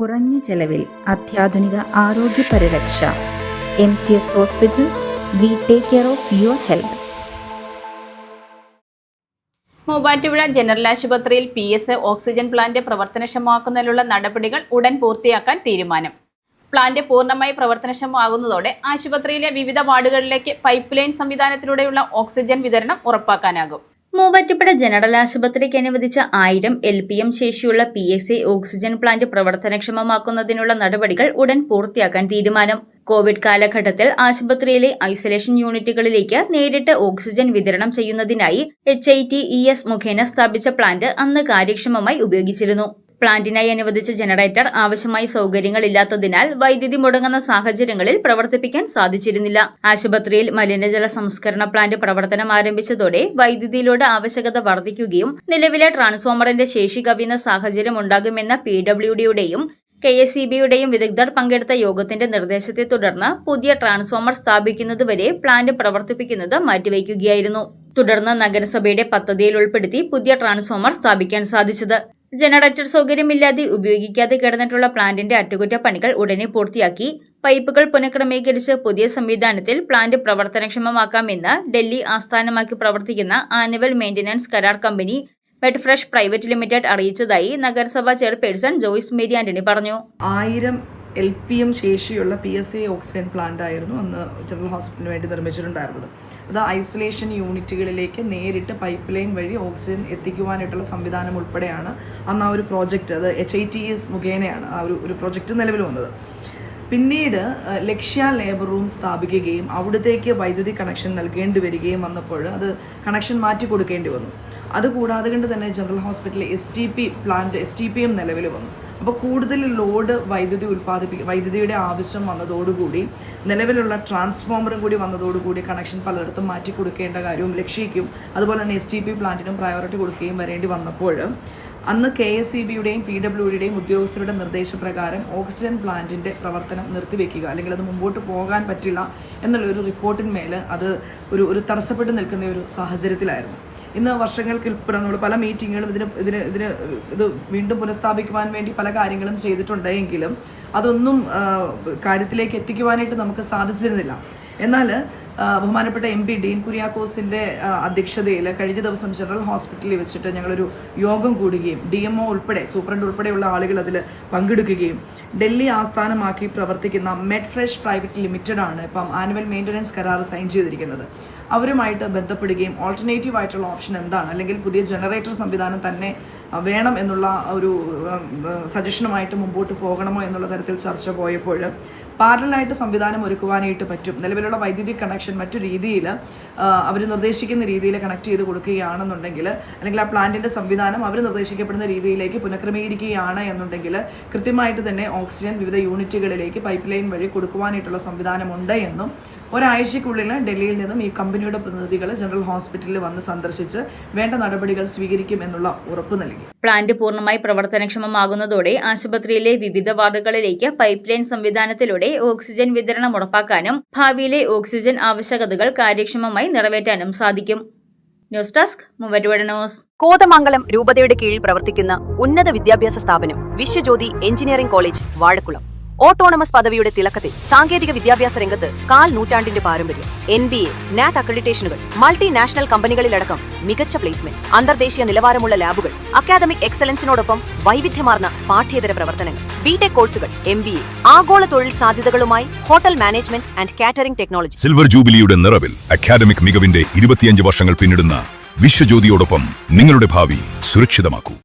കുറഞ്ഞ ചെലവിൽ അത്യാധുനിക ആരോഗ്യ പരിരക്ഷ. MCS hospital. We take care of your health. Muvattupuzha general ആശുപത്രിയിൽ PSA ഓക്സിജൻ പ്ലാന്റ് പ്രവർത്തനക്ഷമമാക്കുന്നതിനുള്ള നടപടികൾ ഉടൻ പൂർത്തിയാക്കാൻ തീരുമാനം. പ്ലാന്റ് പൂർണ്ണമായി പ്രവർത്തനക്ഷമമാകുന്നതോടെ ആശുപത്രിയിലെ വിവിധ വാർഡുകളിലേക്ക് പൈപ്പ് ലൈൻ സംവിധാനത്തിലൂടെയുള്ള ഓക്സിജൻ വിതരണം ഉറപ്പാക്കാനാകും. മൂവാറ്റുപുഴ ജനറൽ ആശുപത്രിക്ക് അനുവദിച്ച 1000 LPM ശേഷിയുള്ള PSA ഓക്സിജൻ പ്ലാന്റ് പ്രവർത്തനക്ഷമമാക്കുന്നതിനുള്ള നടപടികൾ ഉടൻ പൂർത്തിയാക്കാൻ തീരുമാനം. കോവിഡ് കാലഘട്ടത്തിൽ ആശുപത്രിയിലെ ഐസൊലേഷൻ യൂണിറ്റുകളിലേക്ക് നേരിട്ട് ഓക്സിജൻ വിതരണം ചെയ്യുന്നതിനായി HITES മുഖേന സ്ഥാപിച്ച പ്ലാന്റ് അന്ന് കാര്യക്ഷമമായി ഉപയോഗിച്ചിരുന്നു. പ്ലാന്റിനായി അനുവദിച്ച ജനറേറ്റർ ആവശ്യമായ സൗകര്യങ്ങളില്ലാത്തതിനാൽ വൈദ്യുതി മുടങ്ങുന്ന സാഹചര്യങ്ങളിൽ പ്രവർത്തിപ്പിക്കാൻ സാധിച്ചിരുന്നില്ല. ആശുപത്രിയിൽ മലിനജല സംസ്കരണ പ്ലാന്റ് പ്രവർത്തനം ആരംഭിച്ചതോടെ വൈദ്യുതിയിലൂടെ ആവശ്യകത വർദ്ധിക്കുകയും നിലവിലെ ട്രാൻസ്ഫോമറിന്റെ ശേഷി കവിയുന്ന സാഹചര്യം ഉണ്ടാകുമെന്ന PWDയുടെയും KSEBയുടെയും വിദഗ്ധർ പങ്കെടുത്ത യോഗത്തിന്റെ നിർദ്ദേശത്തെ തുടർന്ന് പുതിയ ട്രാൻസ്ഫോമർ സ്ഥാപിക്കുന്നതുവരെ പ്ലാന്റ് പ്രവർത്തിപ്പിക്കുന്നത് മാറ്റിവയ്ക്കുകയായിരുന്നു. തുടർന്ന് നഗരസഭയുടെ പദ്ധതിയിൽ ഉൾപ്പെടുത്തി പുതിയ ട്രാൻസ്ഫോമർ സ്ഥാപിക്കാൻ സാധിച്ചത്. ജനറേറ്റർ സൗകര്യമില്ലാതെ ഉപയോഗിക്കാതെ കിടന്നിട്ടുള്ള പ്ലാന്റിന്റെ അറ്റകുറ്റപ്പണികൾ ഉടനെ പൂർത്തിയാക്കി പൈപ്പുകൾ പുനഃക്രമീകരിച്ച് പുതിയ സംവിധാനത്തിൽ പ്ലാന്റ് പ്രവർത്തനക്ഷമമാക്കാമെന്ന് ഡൽഹി ആസ്ഥാനമാക്കി പ്രവർത്തിക്കുന്ന ആനുവൽ മെയിന്റനൻസ് കരാർ കമ്പനി മെഡ്ഫ്രഷ് പ്രൈവറ്റ് ലിമിറ്റഡ് അറിയിച്ചതായി നഗരസഭാ ചെയർപേഴ്സൺ ജോയ്സ് മേരി ആന്റണി പറഞ്ഞു. 1000 LPM ശേഷിയുള്ള PSA ഓക്സിജൻ പ്ലാന്റ് ആയിരുന്നു അന്ന് ജനറൽ ഹോസ്പിറ്റലിന് വേണ്ടി നിർമ്മിച്ചിട്ടുണ്ടായിരുന്നത്. അത് ഐസൊലേഷൻ യൂണിറ്റുകളിലേക്ക് നേരിട്ട് പൈപ്പ് ലൈൻ വഴി ഓക്സിജൻ എത്തിക്കുവാനായിട്ടുള്ള സംവിധാനം ഉൾപ്പെടെയാണ് അന്ന് ആ ഒരു പ്രോജക്റ്റ്, അത് HITES മുഖേനയാണ് ആ ഒരു പ്രോജക്റ്റ് നിലവിൽ വന്നത്. പിന്നീട് ലക്ഷ്യ ലേബർ റൂം സ്ഥാപിക്കുകയും അവിടത്തേക്ക് വൈദ്യുതി കണക്ഷൻ നൽകേണ്ടി വരികയും വന്നപ്പോൾ അത് കണക്ഷൻ മാറ്റി കൊടുക്കേണ്ടി വന്നു. അതുകൂടാതെ കൊണ്ട് തന്നെ ജനറൽ ഹോസ്പിറ്റലിൽ STPM നിലവിൽ വന്നു. അപ്പോൾ കൂടുതൽ ലോഡ് വൈദ്യുതിയുടെ ആവശ്യം വന്നതോടുകൂടി നിലവിലുള്ള ട്രാൻസ്ഫോമറും കൂടി വന്നതോടുകൂടി കണക്ഷൻ പലയിടത്തും മാറ്റി കൊടുക്കേണ്ട കാര്യവും ലക്ഷ്യയ്ക്കും അതുപോലെ തന്നെ STP പ്ലാന്റിനും പ്രയോറിറ്റി കൊടുക്കുകയും വരേണ്ടി വന്നപ്പോൾ അന്ന് KSEBയുടെയും PWDയുടെയും ഉദ്യോഗസ്ഥരുടെ നിർദ്ദേശപ്രകാരം ഓക്സിജൻ പ്ലാന്റിൻ്റെ പ്രവർത്തനം നിർത്തിവെക്കുക, അല്ലെങ്കിൽ അത് മുമ്പോട്ട് പോകാൻ പറ്റില്ല എന്നുള്ളൊരു റിപ്പോർട്ടിന്മേൽ അത് ഒരു തടസ്സപ്പെട്ട് നിൽക്കുന്ന ഒരു സാഹചര്യത്തിലായിരുന്നു. ഇന്ന് വർഷങ്ങൾക്കിപ്പുറം നമ്മൾ പല മീറ്റിങ്ങുകളും ഇത് വീണ്ടും പുനഃസ്ഥാപിക്കുവാൻ വേണ്ടി പല കാര്യങ്ങളും ചെയ്തിട്ടുണ്ടെങ്കിലും അതൊന്നും കാര്യത്തിലേക്ക് എത്തിക്കുവാനായിട്ട് നമുക്ക് സാധിച്ചിരുന്നില്ല. എന്നാൽ ബഹുമാനപ്പെട്ട MP ഡീൻ കുര്യാക്കോസിൻ്റെ അധ്യക്ഷതയിൽ കഴിഞ്ഞ ദിവസം ജനറൽ ഹോസ്പിറ്റലിൽ വെച്ചിട്ട് ഞങ്ങളൊരു യോഗം കൂടുകയും DMO ഉൾപ്പെടെ സൂപ്രണ്ട് ഉൾപ്പെടെയുള്ള ആളുകൾ അതിൽ പങ്കെടുക്കുകയും ഡൽഹി ആസ്ഥാനമാക്കി പ്രവർത്തിക്കുന്ന മെഡ്ഫ്രഷ് പ്രൈവറ്റ് ലിമിറ്റഡ് ആണ് ഇപ്പം ആനുവൽ മെയിൻ്റനൻസ് കരാർ സൈൻ ചെയ്തിരിക്കുന്നത്. അവരുമായിട്ട് ബന്ധപ്പെടുകയും ഓൾട്ടർനേറ്റീവ് ആയിട്ടുള്ള ഓപ്ഷൻ എന്താണ്, അല്ലെങ്കിൽ പുതിയ ജനറേറ്റർ സംവിധാനം തന്നെ വേണം എന്നുള്ള ഒരു സജഷനുമായിട്ട് മുമ്പോട്ട് പോകണമോ എന്നുള്ള തരത്തിൽ ചർച്ച പോയപ്പോൾ പാരലായിട്ട് സംവിധാനം ഒരുക്കുവാനായിട്ട് പറ്റും. നിലവിലുള്ള വൈദ്യുതി കണക്ഷൻ മറ്റു രീതിയിൽ അവർ നിർദ്ദേശിക്കുന്ന രീതിയിൽ കണക്ട് ചെയ്ത് കൊടുക്കുകയാണെന്നുണ്ടെങ്കിൽ, അല്ലെങ്കിൽ ആ പ്ലാന്റിൻ്റെ സംവിധാനം അവർ നിർദ്ദേശിക്കപ്പെടുന്ന രീതിയിലേക്ക് പുനഃക്രമീകരിക്കുകയാണ് എന്നുണ്ടെങ്കിൽ കൃത്യമായിട്ട് തന്നെ ഓക്സിജൻ വിവിധ യൂണിറ്റുകളിലേക്ക് പൈപ്പ് ലൈൻ വഴി കൊടുക്കുവാനായിട്ടുള്ള സംവിധാനമുണ്ട് എന്നും ഒരാഴ്ചയ്ക്കുള്ളിൽ ഡൽഹിയിൽ നിന്നും ഈ കമ്പനിയുടെ പ്രതിനിധികൾ ജനറൽ ഹോസ്പിറ്റലിൽ വന്ന് സന്ദർശിച്ച് വേണ്ട നടപടികൾ സ്വീകരിക്കും എന്നുള്ള ഉറപ്പ് നൽകി. പ്ലാന്റ് പൂർണ്ണമായി പ്രവർത്തനക്ഷമമാകുന്നതോടെ ആശുപത്രിയിലെ വിവിധ വാർഡുകളിലേക്ക് പൈപ്പ് ലൈൻ സംവിധാനത്തിലൂടെ ഓക്സിജൻ വിതരണം ഉറപ്പാക്കാനും ഭാവിയിലെ ഓക്സിജൻ ആവശ്യകതകൾ കാര്യക്ഷമമായി നിറവേറ്റാനും സാധിക്കും. News desk Muvattupuzha news. Kothamangalam രൂപതയുടെ കീഴിൽ പ്രവർത്തിക്കുന്ന ഉന്നത വിദ്യാഭ്യാസ സ്ഥാപനം Vishwajyothi engineering college Vazhakulam. Autonomous പദവിയുടെ തിലക്കത്തിൽ സാങ്കേതിക വിദ്യാഭ്യാസ രംഗത്ത് 1/4 നൂറ്റാണ്ടിന്റെ പാരമ്പര്യം, NBA, NAT അക്രഡിറ്റേഷനുകൾ, മൾട്ടിനാഷണൽ കമ്പനികളിലടക്കം മികച്ച പ്ലേസ്മെന്റ്, അന്തർദേശീയ നിലവാരമുള്ള ലാബുകൾ, അക്കാദമിക് എക്സലൻസിനോടൊപ്പം വൈവിധ്യമാർന്ന പാഠ്യേതര പ്രവർത്തനങ്ങൾ, BTech കോഴ്സുകൾ, MBA, ആഗോള തൊഴിൽ സാധ്യതകളുമായി hotel management and catering technology. Silver ജൂബിലിയുടെ നിറവിൽ അക്കാദമിക് മികവിന്റെ 25 വർഷങ്ങൾ പിന്നിടുന്ന വിശ്വജ്യോതിയോടൊപ്പം നിങ്ങളുടെ ഭാവി സുരക്ഷിതമാക്കൂ.